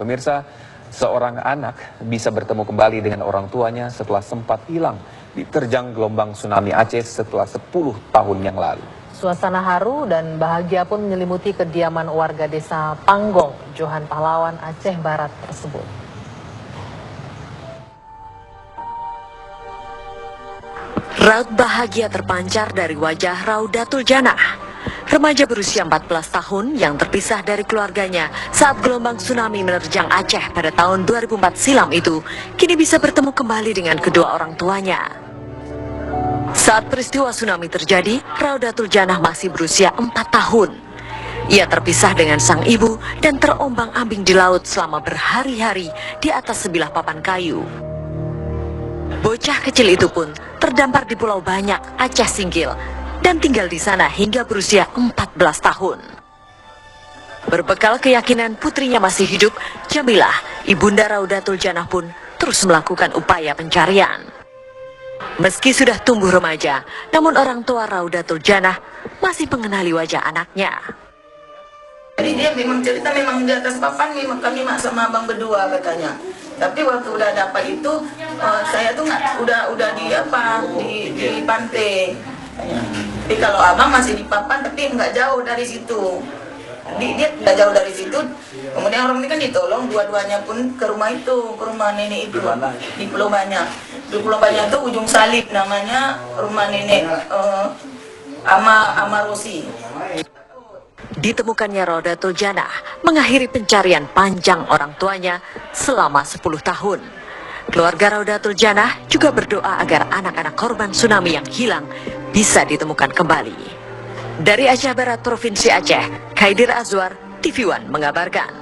Pemirsa, seorang anak bisa bertemu kembali dengan orang tuanya setelah sempat hilang diterjang gelombang tsunami Aceh setelah 10 tahun yang lalu. Suasana haru dan bahagia pun menyelimuti kediaman warga desa Panggong, Johan Pahlawan, Aceh Barat tersebut. Raut bahagia terpancar dari wajah Raudatul Janah, remaja berusia 14 tahun yang terpisah dari keluarganya saat gelombang tsunami menerjang Aceh pada tahun 2004 silam itu, kini bisa bertemu kembali dengan kedua orang tuanya. Saat peristiwa tsunami terjadi, Raudatul Janah masih berusia 4 tahun. Ia terpisah dengan sang ibu dan terombang-ambing di laut selama berhari-hari di atas sebilah papan kayu. Bocah kecil itu pun terdampar di Pulau Banyak, Aceh Singkil, dan tinggal di sana hingga berusia 14 tahun. Berbekal keyakinan putrinya masih hidup, Jamilah, ibunda Raudatul Janah pun terus melakukan upaya pencarian. Meski sudah tumbuh remaja, namun orang tua Raudatul Janah masih mengenali wajah anaknya. Jadi dia memang cerita memang di atas papan, memang kami sama abang berdua katanya. Tapi waktu udah dapat itu, saya tuh udah di pantai. Tapi kalau abang masih di papan, tapi nggak jauh dari situ. Dia nggak jauh dari situ. Kemudian orang ini kan ditolong, dua-duanya pun ke rumah itu, ke rumah nenek itu di Pulau Banyak. Di Pulau Banyak itu ujung salib namanya rumah nenek Ama Rosi. Ditemukannya Raudatul Janah mengakhiri pencarian panjang orang tuanya selama 10 tahun. Keluarga Raudatul Janah juga berdoa agar anak-anak korban tsunami yang hilang bisa ditemukan kembali. Dari Aceh Barat, Provinsi Aceh, Khaidir Azwar, TV One mengabarkan.